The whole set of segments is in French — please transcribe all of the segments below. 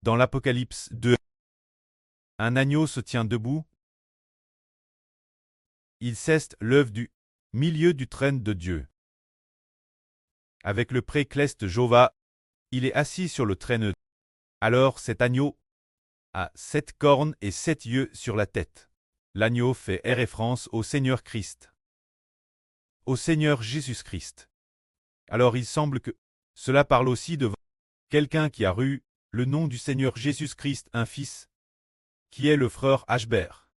Dans l'Apocalypse 2, un agneau se tient debout. Il cesse l'œuvre du milieu du trône de Dieu. Avec le précleste Jova, il est assis sur le trône. Alors cet agneau a 7 cornes et 7 yeux sur la tête. L'agneau fait référence au Seigneur Christ. Au Seigneur Jésus-Christ. Alors il semble que cela parle aussi de quelqu'un qui a reçu le nom du Seigneur Jésus-Christ, un fils, qui est le frère Ashbert.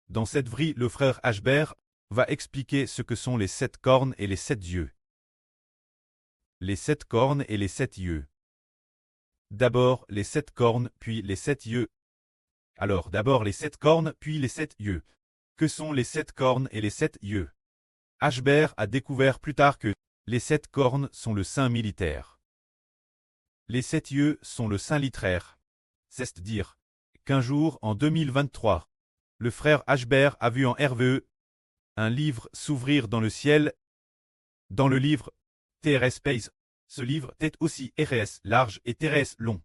Dans cette vrille, le frère Ashbert va expliquer ce que sont les 7 cornes et les 7 yeux. Les 7 cornes et les 7 yeux. D'abord les 7 cornes, puis les 7 yeux. Alors d'abord les 7 cornes, puis les 7 yeux. Que sont les 7 cornes et les 7 yeux? Ashbert a découvert plus tard que les 7 cornes sont le saint militaire. Les 7 yeux sont le saint littéraire. C'est-à-dire qu'un jour, en 2023, le frère Ashbert a vu en RVE un livre s'ouvrir dans le ciel. Dans le livre TRS Space, ce livre est aussi RS large et TRS long.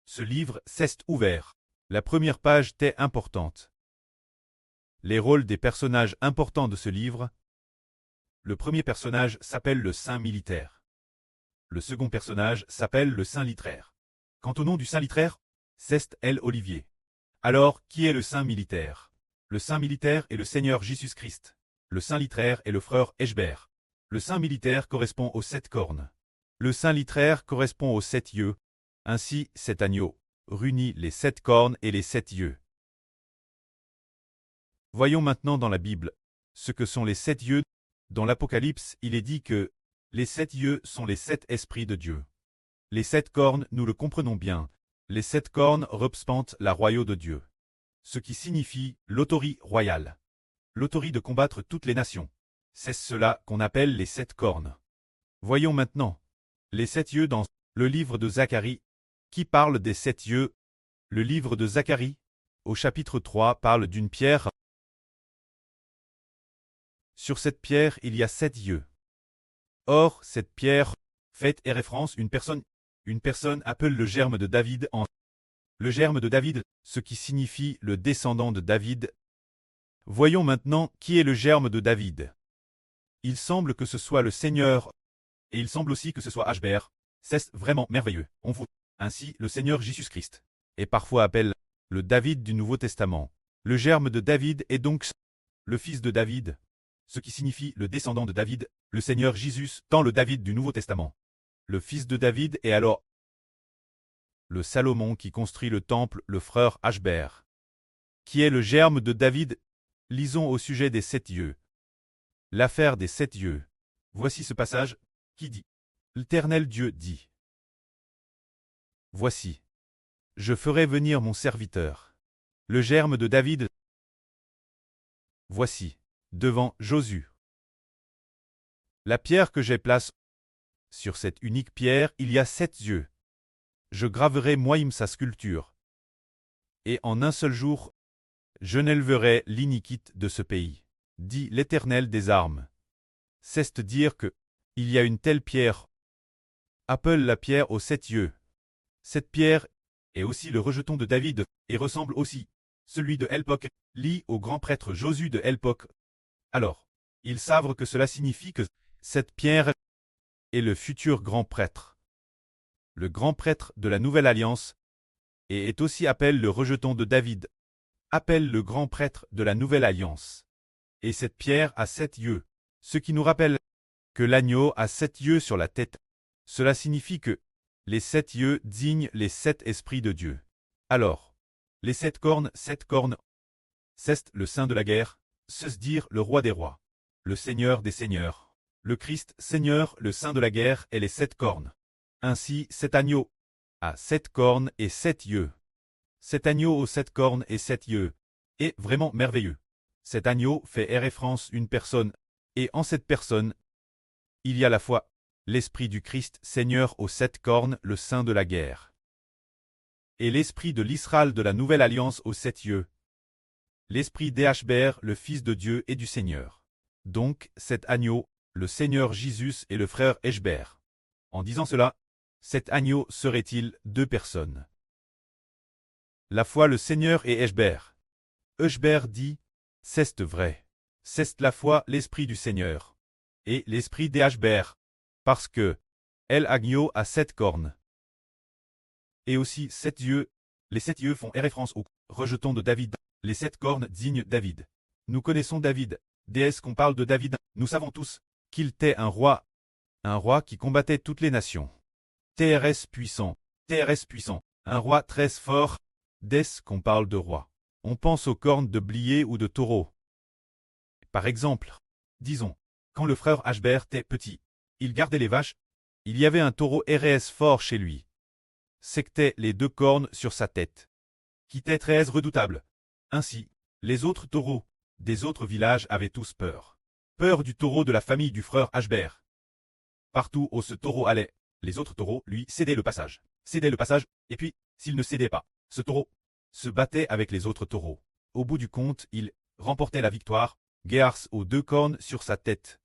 Ce livre s'est ouvert. La première page est importante. Les rôles des personnages importants de ce livre. Le premier personnage s'appelle le saint militaire. Le second personnage s'appelle le saint littéraire. Quant au nom du saint littéraire, c'est L. Olivier. Alors, qui est le saint militaire? Le saint militaire est le Seigneur Jésus-Christ. Le saint littéraire est le frère Ashbert. Le saint militaire correspond aux 7 cornes. Le saint littéraire correspond aux 7 yeux. Ainsi, cet agneau réunit les 7 cornes et les 7 yeux. Voyons maintenant dans la Bible ce que sont les 7 yeux. Dans l'Apocalypse, il est dit que les 7 yeux sont les 7 esprits de Dieu. Les 7 cornes, nous le comprenons bien. Les 7 cornes représentent la royauté de Dieu. Ce qui signifie l'autorité royale. L'autorité de combattre toutes les nations. C'est cela qu'on appelle les 7 cornes. Voyons maintenant les 7 yeux dans le livre de Zacharie. Qui parle des 7 yeux? Le livre de Zacharie, au chapitre 3, parle d'une pierre. Sur cette pierre, il y a 7 yeux. Or, cette pierre fait référence à une personne. Une personne appelle le germe de David en le germe de David, ce qui signifie le descendant de David. Voyons maintenant qui est le germe de David. Il semble que ce soit le Seigneur, et il semble aussi que ce soit Ashbert. C'est vraiment merveilleux. On voit ainsi le Seigneur Jésus-Christ, et parfois appelle le David du Nouveau Testament. Le germe de David est donc le fils de David, ce qui signifie le descendant de David, le Seigneur Jésus, dans le David du Nouveau Testament. Le fils de David est alors le Salomon qui construit le temple, le frère Ashbert. Qui est le germe de David? Lisons au sujet des 7 yeux. L'affaire des 7 yeux. Voici ce passage qui dit: L'Éternel Dieu dit: Voici, je ferai venir mon serviteur, le germe de David. Voici, devant Josué, la pierre que j'ai placée. Sur cette unique pierre, il y a 7 yeux. Je graverai moi-même sa sculpture. Et en un seul jour, je n'élèverai l'iniquité de ce pays, dit l'Éternel des armes. C'est dire que il y a une telle pierre. Appelle la pierre aux 7 yeux. Cette pierre est aussi le rejeton de David, et ressemble aussi celui de l'époque, lit au grand prêtre Josué de l'époque. Alors, ils savent que cela signifie que cette pierre est le futur grand prêtre. Le grand prêtre de la Nouvelle Alliance, et est aussi appelé le rejeton de David, appelle le grand prêtre de la Nouvelle Alliance. Et cette pierre a 7 yeux, ce qui nous rappelle que l'agneau a 7 yeux sur la tête. Cela signifie que les 7 yeux désignent les 7 esprits de Dieu. Alors, les 7 cornes, c'est le saint de la guerre, c'est dire le roi des rois, le seigneur des seigneurs, le Christ Seigneur, le saint de la guerre et les 7 cornes. Ainsi, cet agneau a 7 cornes et 7 yeux. Cet agneau aux 7 cornes et 7 yeux est vraiment merveilleux. Cet agneau fait référence à une personne, et en cette personne, il y a à la fois l'esprit du Christ Seigneur aux 7 cornes, le saint de la guerre, et l'esprit de l'Israël de la Nouvelle Alliance aux 7 yeux, l'esprit d'Ashbert, le Fils de Dieu et du Seigneur. Donc, cet agneau, le Seigneur Jésus et le frère Ashbert. En disant cela, cet agneau serait-il 2 personnes? la foi le Seigneur et Eshber. Eshber dit, c'est vrai. C'est la foi l'esprit du Seigneur. Et l'esprit d'Eshber. Parce que, El Agneau a 7 cornes. Et aussi 7 yeux. Les 7 yeux font référence au rejeton de David. Les 7 cornes dignent David. Nous connaissons David. Déesse qu'on parle de David. Nous savons tous qu'il était un roi qui combattait toutes les nations. TRS puissant, un roi très fort. Dès qu'on parle de roi, on pense aux cornes de blier ou de taureau. Par exemple, disons, quand le frère Ashbert était petit, il gardait les vaches, il y avait un taureau RS fort chez lui. C'était les 2 cornes sur sa tête, qui était très redoutable. Ainsi, les autres taureaux des autres villages avaient tous peur. Peur du taureau de la famille du frère Ashbert. Partout où ce taureau allait, les autres taureaux lui cédaient le passage. Et puis, s'il ne cédait pas, ce taureau se battait avec les autres taureaux. Au bout du compte, il remportait la victoire, Géars aux 2 cornes sur sa tête.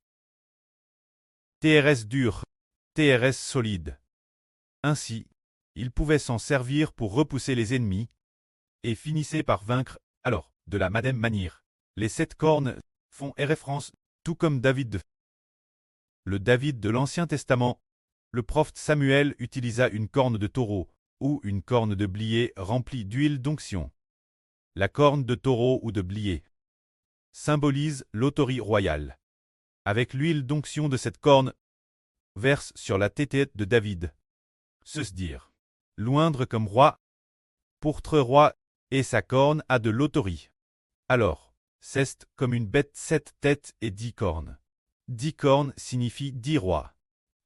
TRS dur, TRS solide. Ainsi, il pouvait s'en servir pour repousser les ennemis, et finissait par vaincre. Alors, de la même manière, les 7 cornes font référence, tout comme David. Le David de l'Ancien Testament, le prophète Samuel utilisa une corne de taureau, ou une corne de blier remplie d'huile d'onction. La corne de taureau ou de blier symbolise l'autorité royale. Avec l'huile d'onction de cette corne, verse sur la tête de David. Se dire, loindre comme roi, pourtre roi, et sa corne a de l'autorité. Alors, c'est comme une bête 7 têtes et 10 cornes. 10 cornes signifie 10 rois.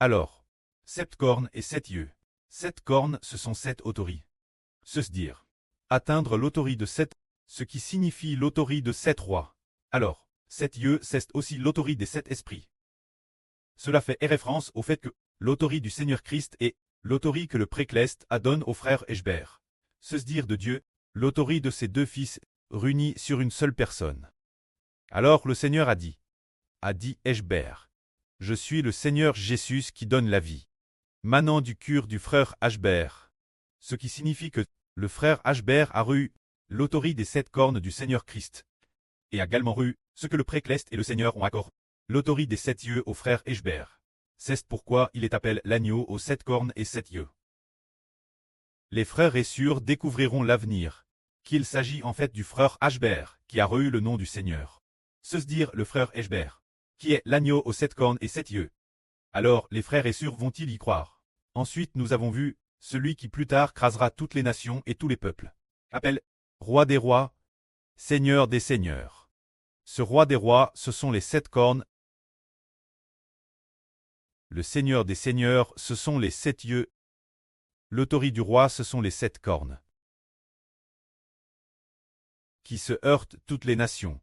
Alors, 7 cornes et 7 yeux. 7 cornes, ce sont 7 autorités. Se dire, atteindre l'autorité de 7, ce qui signifie l'autorité de 7 rois. Alors, 7 yeux, c'est aussi l'autorité des 7 esprits. Cela fait référence au fait que l'autorité du Seigneur Christ est l'autorité que le précleste a donne au frère Eshber. Se dire de Dieu, l'autorité de ses 2 fils, réunis sur une seule personne. Alors le Seigneur a dit Eshber, je suis le Seigneur Jésus qui donne la vie. Manant du cœur du frère Ashber. Ce qui signifie que le frère Ashber a reçu l'autorité des 7 cornes du Seigneur Christ. Et a également reçu ce que le précleste et le Seigneur ont accordé, l'autorité des 7 yeux au frère Eshber. C'est pourquoi il est appelé l'agneau aux 7 cornes et 7 yeux. Les frères et sœurs découvriront l'avenir, qu'il s'agit en fait du frère Ashber, qui a reçu le nom du Seigneur. Se dire le frère Eshber, qui est l'agneau aux 7 cornes et 7 yeux. Alors les frères et sœurs vont-ils y croire? Ensuite nous avons vu, celui qui plus tard crasera toutes les nations et tous les peuples. Appelle, roi des rois, seigneur des seigneurs. Ce roi des rois, ce sont les 7 cornes. Le seigneur des seigneurs, ce sont les 7 yeux. L'autorité du roi, ce sont les 7 cornes. Qui se heurtent toutes les nations.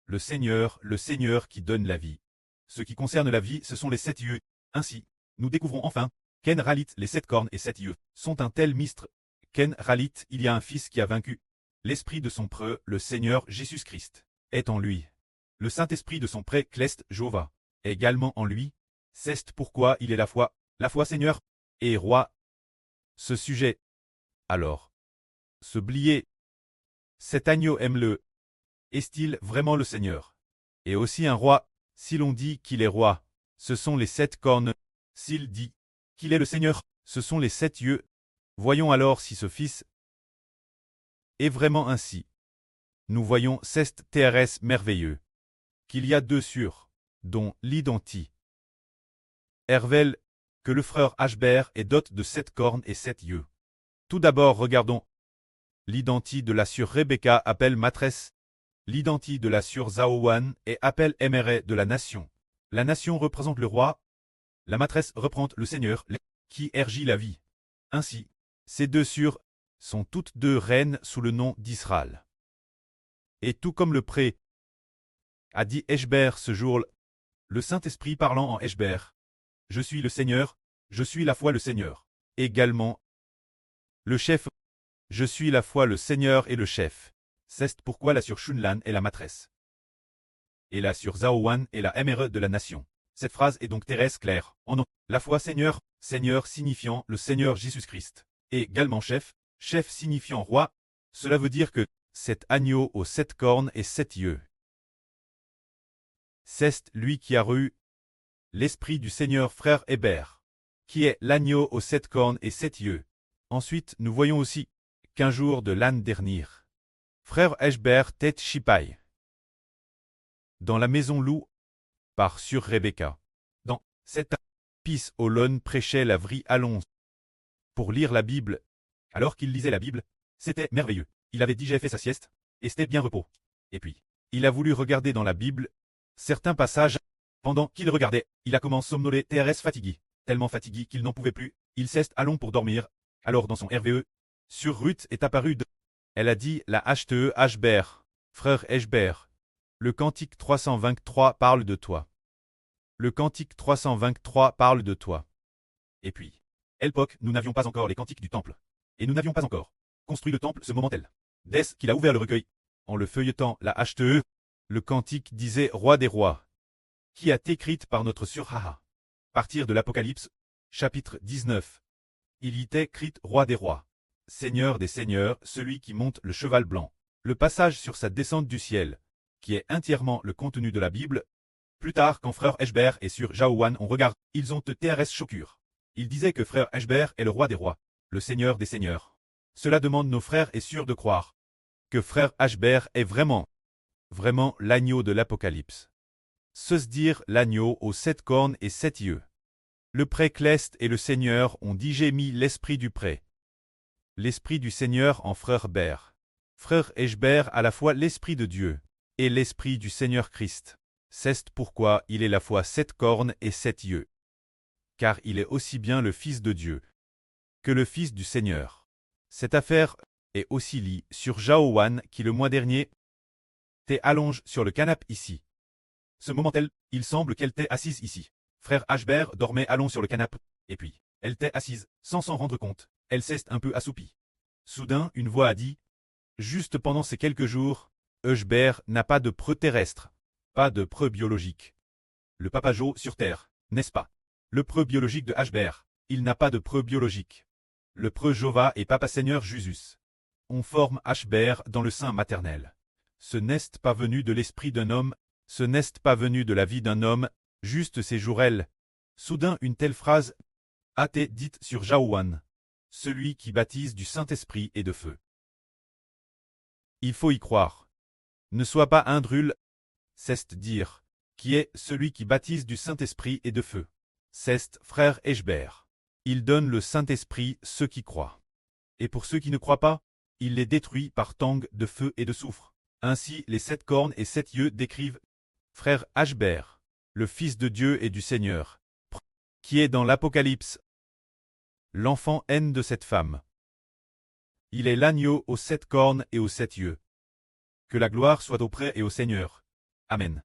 Le Seigneur qui donne la vie. Ce qui concerne la vie, ce sont les 7 yeux. Ainsi, nous découvrons enfin, Ken Ralit, les 7 cornes et 7 yeux, sont un tel mistre. Ken Ralit, il y a un fils qui a vaincu. L'esprit de son preux, le Seigneur Jésus-Christ, est en lui. Le Saint-Esprit de son pré, Cleste, Jova, est également en lui. C'est pourquoi il est la foi Seigneur, et roi. Ce sujet. Alors. Ce blier. Cet agneau aime-le. Est-il vraiment le Seigneur? Et aussi un roi, si l'on dit qu'il est roi, ce sont les 7 cornes. S'il dit qu'il est le Seigneur, ce sont les 7 yeux. Voyons alors si ce fils est vraiment ainsi. Nous voyons cest TRS merveilleux. Qu'il y a 2 sur, dont l'identie. Hervel, que le frère Ashber est doté de 7 cornes et 7 yeux. Tout d'abord regardons. L'identie de la sœur Rebecca appelle maîtresse. L'identie de la sœur Zaowan et appelle éméré de la nation. La nation représente le roi. La maîtresse représente le Seigneur, qui érigit la vie. Ainsi, ces 2 sœurs sont toutes 2 reines sous le nom d'Israël. Et tout comme le pré a dit Eshber ce jour-là, le Saint-Esprit parlant en Eshber. Je suis le Seigneur, je suis la foi le Seigneur. Également, le chef, je suis la foi le Seigneur et le chef. C'est pourquoi la sœur Shunlan est la maîtresse. Et la sœur Zaowan est la émérée de la nation. Cette phrase est donc terrestre claire. En nom, la foi Seigneur, Seigneur signifiant le Seigneur Jésus-Christ. Et également chef, chef signifiant roi. Cela veut dire que cet agneau aux 7 cornes et 7 yeux. C'est lui qui a reçu l'Esprit du Seigneur, frère Hébert, qui est l'agneau aux 7 cornes et 7 yeux. Ensuite, nous voyons aussi qu'un jour de l'âne dernier, frère Hébert tête Chipaï, dans la maison loup, par sur Rebecca. Dans cette pisse Olon prêchait la vraie Alonce pour lire la Bible. Alors qu'il lisait la Bible, c'était merveilleux. Il avait déjà fait sa sieste, et c'était bien repos. Et puis, il a voulu regarder dans la Bible certains passages. Pendant qu'il regardait, il a commencé à somnoler TRS fatigué. Tellement fatigué qu'il n'en pouvait plus, il s'est allongé pour dormir. Alors dans son RVE, sur Ruth est apparue elle a dit la HTE Hbert, frère Hbert. Le cantique 323 parle de toi. Le cantique 323 parle de toi. Et puis, l'époque, nous n'avions pas encore les cantiques du temple. Et nous n'avions pas encore construit le temple ce moment-là. Dès qu'il a ouvert le recueil, en le feuilletant la HTE, le cantique disait Roi des rois, qui a été écrite par notre sœur Haha. Partir de l'Apocalypse, chapitre 19. Il y était écrit Roi des rois, Seigneur des seigneurs, celui qui monte le cheval blanc. Le passage sur sa descente du ciel, qui est entièrement le contenu de la Bible. Plus tard, quand frère Hbert et sur Jaouan on regarde, ils ont TRS chocure. Ils disaient que frère Hbert est le roi des rois, le seigneur des seigneurs. Cela demande nos frères et sûrs de croire que frère Hbert est vraiment l'agneau de l'Apocalypse. Se dire l'agneau aux 7 cornes et 7 yeux. Le pré-cleste et le Seigneur ont déjà mis l'esprit du pré. L'esprit du Seigneur en frère Hbert. Frère Hbert à la fois l'esprit de Dieu et l'esprit du Seigneur Christ. C'est pourquoi il est la fois 7 cornes et 7 yeux. Car il est aussi bien le Fils de Dieu que le Fils du Seigneur. Cette affaire est aussi liée sur Jaowan qui le mois dernier t'est allonge sur le canapé ici. Ce moment-là, il semble qu'elle t'est assise ici. Frère Hbert dormait allons sur le canapé, et puis, elle t'est assise, sans s'en rendre compte, elle s'est un peu assoupie. Soudain, une voix a dit, juste pendant ces quelques jours, Hbert n'a pas de preuve terrestre, pas de preuve biologique. Le papa Jo sur Terre, n'est-ce pas? Le preuve biologique de Hbert, il n'a pas de preuve biologique. Le preuve Jova et papa Seigneur Jésus. On forme Hbert dans le sein maternel. Ce n'est pas venu de l'esprit d'un homme, ce n'est pas venu de la vie d'un homme, juste ces jours-elles. Soudain une telle phrase a été dite sur Jaouan, celui qui baptise du Saint-Esprit et de feu. Il faut y croire. Ne sois pas un drôle, c'est dire, qui est celui qui baptise du Saint-Esprit et de feu. C'est frère Hbert. Il donne le Saint-Esprit ceux qui croient. Et pour ceux qui ne croient pas, il les détruit par tangue de feu et de soufre. Ainsi les 7 cornes et 7 yeux décrivent frère Hbert, le Fils de Dieu et du Seigneur, qui est dans l'Apocalypse, l'enfant haine de cette femme. Il est l'agneau aux 7 cornes et aux 7 yeux. Que la gloire soit auprès et au Seigneur. Amen.